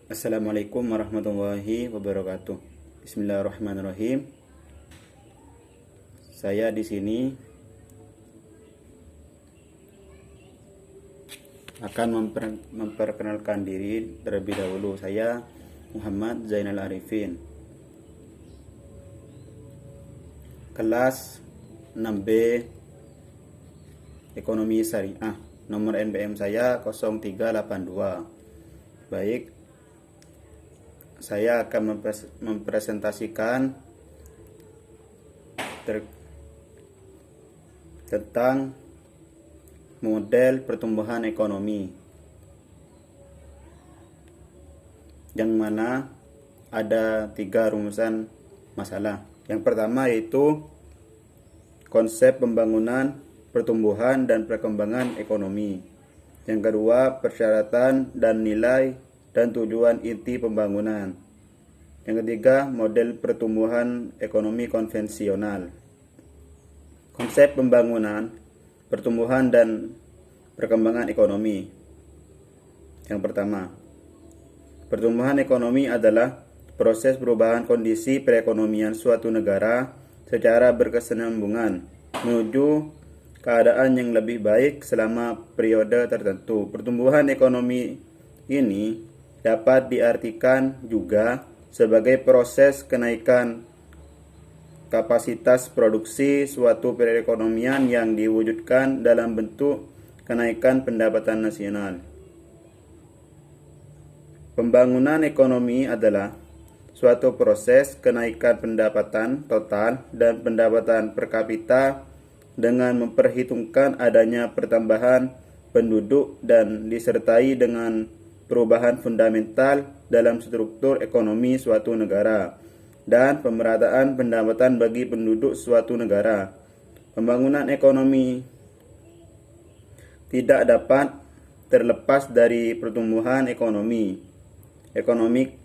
Assalamualaikum warahmatullahi wabarakatuh. Bismillahirrahmanirrahim. Saya di sini akan memperkenalkan diri terlebih dahulu. Saya Muhammad Zainal Arifin, kelas 6B Ekonomi Syariah. Nomor NPM saya 0382. Baik, saya akan mempresentasikan tentang model pertumbuhan ekonomi, yang mana ada 3 rumusan masalah. Yang pertama yaitu konsep pembangunan, pertumbuhan, dan perkembangan ekonomi. Yang kedua, persyaratan dan nilai dan tujuan inti pembangunan. Yang ketiga, model pertumbuhan ekonomi konvensional. Konsep pembangunan, pertumbuhan, dan perkembangan ekonomi. Yang pertama, pertumbuhan ekonomi adalah proses perubahan kondisi perekonomian suatu negara secara berkesinambungan menuju keadaan yang lebih baik selama periode tertentu. Pertumbuhan ekonomi ini dapat diartikan juga sebagai proses kenaikan kapasitas produksi suatu perekonomian yang diwujudkan dalam bentuk kenaikan pendapatan nasional. Pembangunan ekonomi adalah suatu proses kenaikan pendapatan total dan pendapatan per kapita dengan memperhitungkan adanya pertambahan penduduk dan disertai dengan perubahan fundamental dalam struktur ekonomi suatu negara dan pemerataan pendapatan bagi penduduk suatu negara. Pembangunan ekonomi tidak dapat terlepas dari pertumbuhan ekonomi. Economic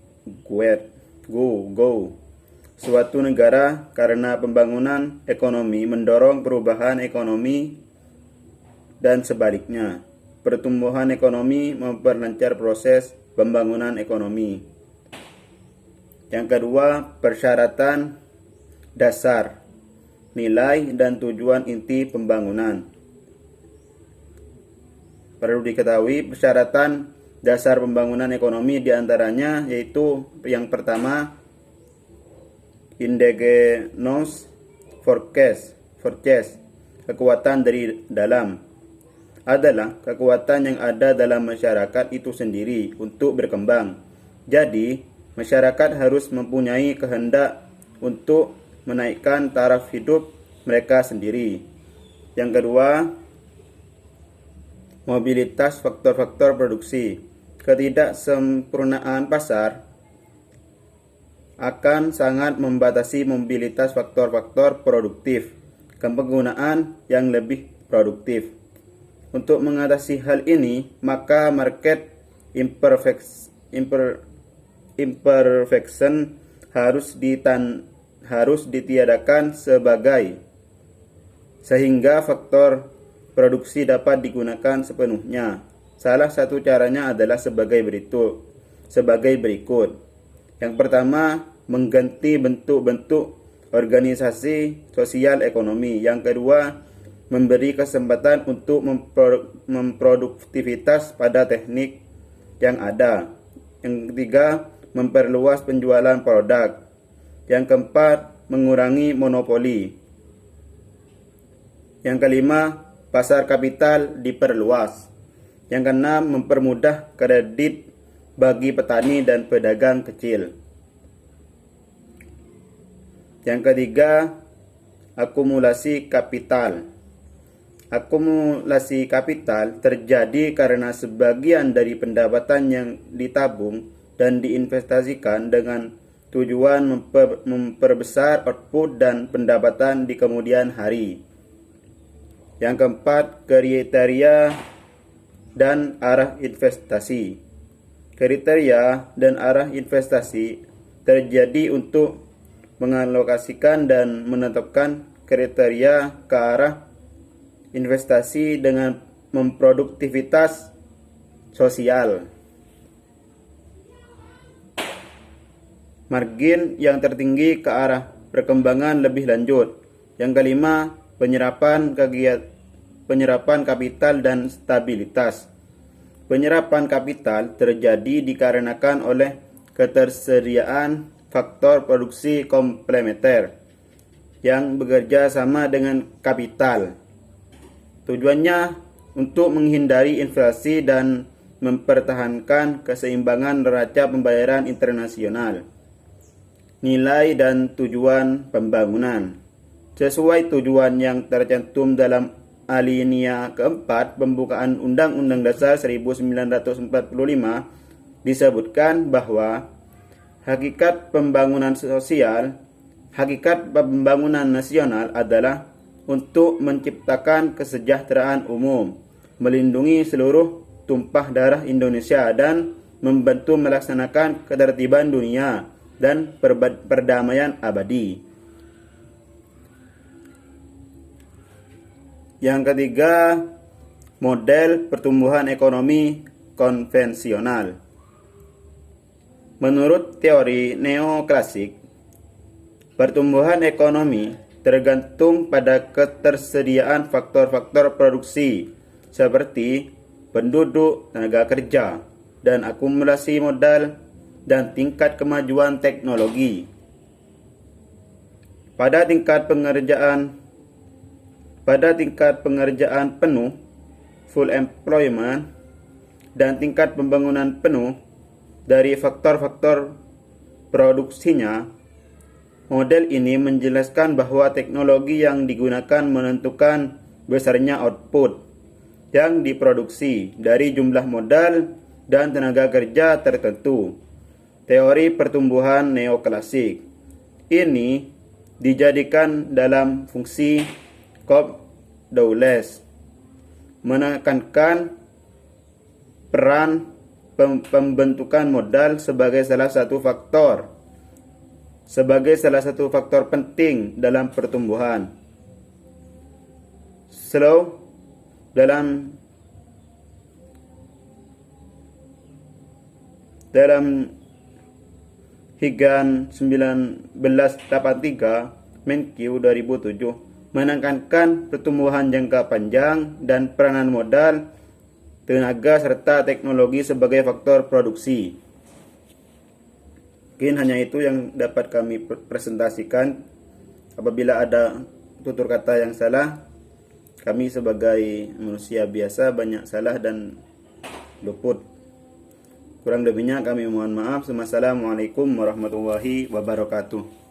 growth suatu negara, karena pembangunan ekonomi mendorong perubahan ekonomi dan sebaliknya. Pertumbuhan ekonomi memperlancar proses pembangunan ekonomi. Yang kedua, persyaratan dasar, nilai, dan tujuan inti pembangunan. Perlu diketahui persyaratan dasar pembangunan ekonomi diantaranya yaitu yang pertama, indigenous forecast, kekuatan dari dalam, adalah kekuatan yang ada dalam masyarakat itu sendiri untuk berkembang. Jadi, masyarakat harus mempunyai kehendak untuk menaikkan taraf hidup mereka sendiri. Yang kedua, mobilitas faktor-faktor produksi. Ketidaksempurnaan pasar akan sangat membatasi mobilitas faktor-faktor produktif, penggunaan yang lebih produktif. Untuk mengatasi hal ini, maka market imperfection harus ditiadakan sehingga faktor produksi dapat digunakan sepenuhnya. Salah satu caranya adalah sebagai berikut. Yang pertama, mengganti bentuk-bentuk organisasi sosial ekonomi. Yang kedua, memberi kesempatan untuk memproduktivitas pada teknik yang ada. Yang ketiga, memperluas penjualan produk. Yang keempat, mengurangi monopoli. Yang kelima, pasar kapital diperluas. Yang keenam, mempermudah kredit bagi petani dan pedagang kecil. Yang ketiga, akumulasi kapital. Akumulasi kapital terjadi karena sebagian dari pendapatan yang ditabung dan diinvestasikan dengan tujuan memperbesar output dan pendapatan di kemudian hari. Yang keempat, kriteria dan arah investasi. Kriteria dan arah investasi terjadi untuk mengalokasikan dan menetapkan kriteria ke arah investasi dengan memproduktivitas sosial. margin yang tertinggi ke arah perkembangan lebih lanjut. Yang kelima, penyerapan kapital dan stabilitas. Penyerapan kapital terjadi dikarenakan oleh ketersediaan faktor produksi komplementer yang bekerja sama dengan kapital. Tujuannya untuk menghindari inflasi dan mempertahankan keseimbangan neraca pembayaran internasional. Nilai dan tujuan pembangunan. Sesuai tujuan yang tercantum dalam alinea keempat pembukaan Undang-Undang Dasar 1945 disebutkan bahwa hakikat pembangunan nasional adalah untuk menciptakan kesejahteraan umum, melindungi seluruh tumpah darah Indonesia dan membantu melaksanakan ketertiban dunia dan perdamaian abadi. Yang ketiga, model pertumbuhan ekonomi konvensional. Menurut teori neoklasik, pertumbuhan ekonomi tergantung pada ketersediaan faktor-faktor produksi seperti penduduk, tenaga kerja, dan akumulasi modal dan tingkat kemajuan teknologi. Pada tingkat pengerjaan penuh, full employment, dan tingkat pembangunan penuh dari faktor-faktor produksinya, model ini menjelaskan bahwa teknologi yang digunakan menentukan besarnya output yang diproduksi dari jumlah modal dan tenaga kerja tertentu. Teori pertumbuhan neoklasik ini dijadikan dalam fungsi Cobb-Dulles, menekankan peran pembentukan modal sebagai salah satu faktor penting dalam pertumbuhan. Slow dalam Higan 1983 Menkyu 2007 menekankan pertumbuhan jangka panjang dan peranan modal, tenaga serta teknologi sebagai faktor produksi. Mungkin hanya itu yang dapat kami presentasikan. Apabila ada tutur kata yang salah, kami sebagai manusia biasa banyak salah dan luput. Kurang lebihnya kami mohon maaf. Wassalamualaikum warahmatullahi wabarakatuh.